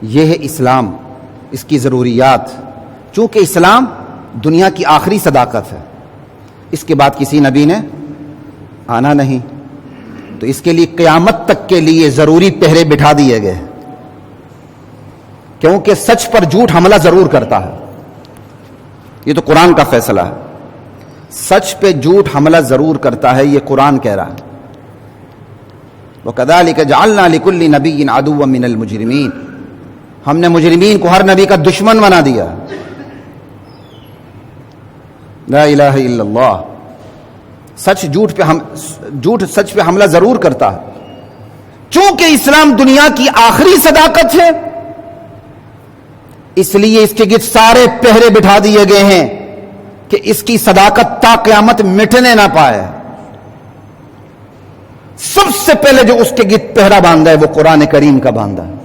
یہ ہے اسلام، اس کی ضروریات. چونکہ اسلام دنیا کی آخری صداقت ہے، اس کے بعد کسی نبی نے آنا نہیں، تو اس کے لیے قیامت تک کے لیے ضروری پہرے بٹھا دیے گئے، کیونکہ سچ پر جھوٹ حملہ ضرور کرتا ہے. یہ تو قرآن کا فیصلہ ہے، سچ پہ جھوٹ حملہ ضرور کرتا ہے، یہ قرآن کہہ رہا ہے. وَكَذَلِكَ جَعَلْنَا لِكُلِّ نَبِيٍّ عَدُوًّا مِّنَ الْمُجْرِمِينَ، ہم نے مجرمین کو ہر نبی کا دشمن بنا دیا. لا الہ الا اللہ. جھوٹ سچ پہ حملہ ضرور کرتا ہے. چونکہ اسلام دنیا کی آخری صداقت ہے، اس لیے اس کے گرد سارے پہرے بٹھا دیے گئے ہیں کہ اس کی صداقت تا قیامت مٹنے نہ پائے. سب سے پہلے جو اس کے گرد پہرا باندھا ہے وہ قرآن کریم کا باندھا ہے.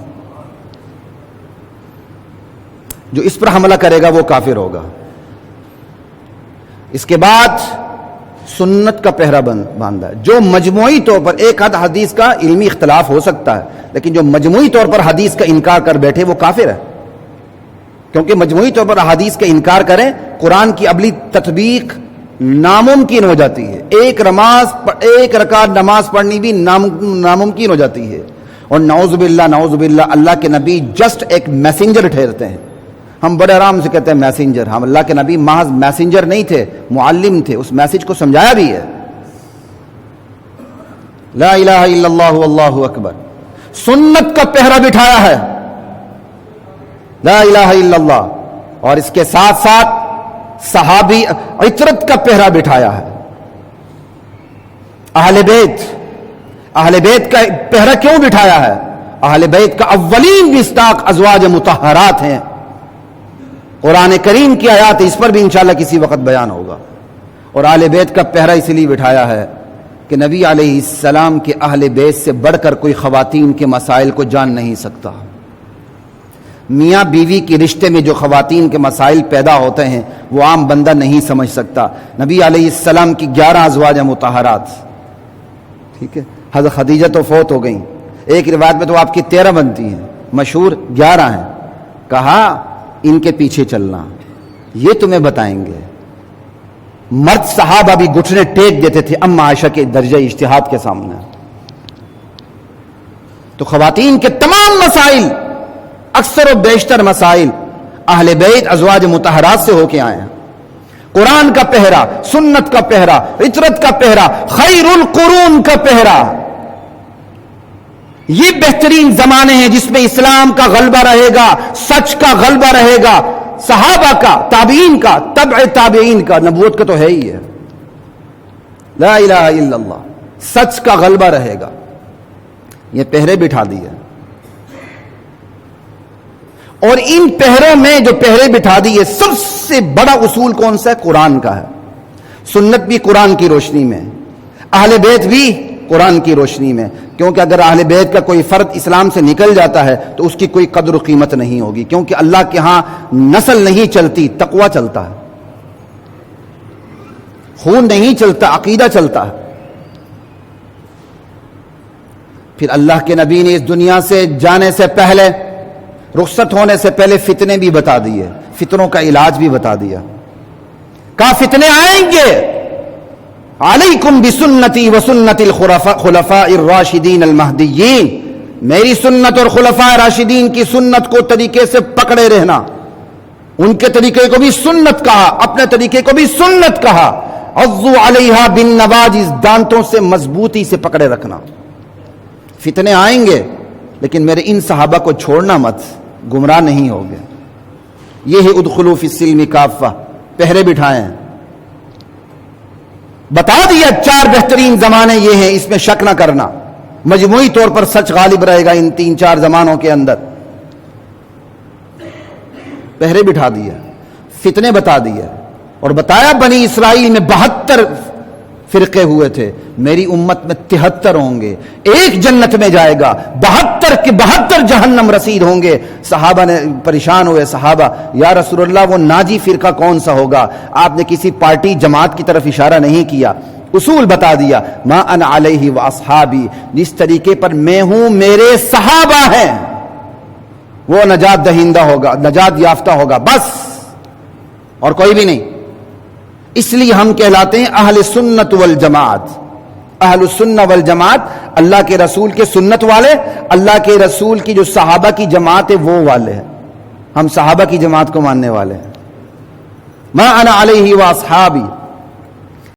جو اس پر حملہ کرے گا وہ کافر ہوگا. اس کے بعد سنت کا پہرا باندھا ہے، جو مجموعی طور پر ایک حد حدیث کا علمی اختلاف ہو سکتا ہے، لیکن جو مجموعی طور پر حدیث کا انکار کر بیٹھے وہ کافر ہے. کیونکہ مجموعی طور پر حدیث کا انکار کریں، قرآن کی عملی تطبیق ناممکن ہو جاتی ہے. ایک رکعت نماز پڑھنی بھی ناممکن ہو جاتی ہے. اور نعوذ باللہ اللہ کے نبی جسٹ ایک میسنجر ٹھہرتے ہیں. ہم بڑے آرام سے کہتے ہیں میسنجر. ہم اللہ کے نبی محض میسنجر نہیں تھے، معلم تھے، اس میسج کو سمجھایا بھی ہے. لا الہ الا اللہ واللہ اکبر. سنت کا پہرا بٹھایا ہے، لا الہ الا اللہ. اور اس کے ساتھ ساتھ صحابی عطرت کا پہرا بٹھایا ہے. اہل بیت کا پہرا کیوں بٹھایا ہے؟ اہل بیت کا اولین مصداق ازواج مطہرات ہیں. قرآن کریم کی آیات اس پر بھی انشاءاللہ کسی وقت بیان ہوگا. اور اہل بیت کا پہرا اس لیے بٹھایا ہے کہ نبی علیہ السلام کے اہل بیت سے بڑھ کر کوئی خواتین کے مسائل کو جان نہیں سکتا. میاں بیوی کے رشتے میں جو خواتین کے مسائل پیدا ہوتے ہیں وہ عام بندہ نہیں سمجھ سکتا. نبی علیہ السلام کی 11 ازواج مطہرات، ٹھیک ہے، حضرت خدیجہ تو فوت ہو گئیں، ایک روایت میں تو آپ کی 13 بنتی ہیں، مشہور 11 ہیں. کہا ان کے پیچھے چلنا، یہ تمہیں بتائیں گے. مرد صحابہ بھی گھٹنے ٹیک دیتے تھے اما عائشہ کے درجہ اجتہاد کے سامنے. تو خواتین کے تمام مسائل، اکثر و بیشتر مسائل اہل بیت ازواج مطہرات سے ہو کے آئے ہیں. قرآن کا پہرا، سنت کا پہرا، عطرت کا پہرا، خیر القرون کا پہرا. یہ بہترین زمانے ہیں جس میں اسلام کا غلبہ رہے گا، سچ کا غلبہ رہے گا، صحابہ کا، تابعین کا، تبع تابعین کا. نبوت کا تو ہے ہی ہے، لا الہ الا اللہ. سچ کا غلبہ رہے گا. یہ پہرے بٹھا دیے. اور ان پہروں میں جو پہرے بٹھا دیے، سب سے بڑا اصول کون سا ہے؟ قرآن کا ہے. سنت بھی قرآن کی روشنی میں، اہل بیت بھی قرآن کی روشنی میں. کیونکہ اگر اہل بیت کا کوئی فرد اسلام سے نکل جاتا ہے تو اس کی کوئی قدر و قیمت نہیں ہوگی. کیونکہ اللہ کے ہاں نسل نہیں چلتی، تقوی چلتا ہے. خون نہیں چلتا، عقیدہ چلتا ہے. پھر اللہ کے نبی نے اس دنیا سے جانے سے پہلے، رخصت ہونے سے پہلے فتنے بھی بتا دیے، فتنوں کا علاج بھی بتا دیا. کہا فتنے آئیں گے، علیکم بسنتی وسنت الخلفاء الراشدین المہدیین. میری سنت اور خلفاء راشدین کی سنت کو طریقے سے پکڑے رہنا. ان کے طریقے کو بھی سنت کہا، اپنے طریقے کو بھی سنت کہا. عضوا علیہا بالنواجذ، دانتوں سے مضبوطی سے پکڑے رکھنا. فتنے آئیں گے لیکن میرے ان صحابہ کو چھوڑنا مت، گمراہ نہیں ہوگے. یہ ہے ادخلوا فی السلم کافہ، پہرے بٹھائے ہیں. بتا دیا 4 بہترین زمانے یہ ہیں، اس میں شک نہ کرنا. مجموعی طور پر سچ غالب رہے گا ان 3-4 زمانوں کے اندر. پہرے بٹھا دیا، فتنے بتا دیا. اور بتایا بنی اسرائیل میں 72 فرقے ہوئے تھے، میری امت میں 73 ہوں گے. ایک جنت میں جائے گا، 72 کے 72 جہنم رسید ہوں گے. صحابہ نے پریشان ہوئے. صحابہ، یا رسول اللہ وہ ناجی فرقہ کون سا ہوگا؟ آپ نے کسی پارٹی جماعت کی طرف اشارہ نہیں کیا، اصول بتا دیا. ما انا علیہ و اصحابی، جس طریقے پر میں ہوں میرے صحابہ ہیں. وہ نجات دہندہ ہوگا، نجات یافتہ ہوگا، بس اور کوئی بھی نہیں۔ اس لیے ہم کہلاتے ہیں اہل سنت والجماعت۔ اہل السنہ والجماعت اللہ کے رسول کے سنت والے، اللہ کے رسول کی جو صحابہ کی جماعت ہے وہ والے ہیں۔ ہم صحابہ کی جماعت کو ماننے والے ہیں۔ ما انا علیہ واصحابی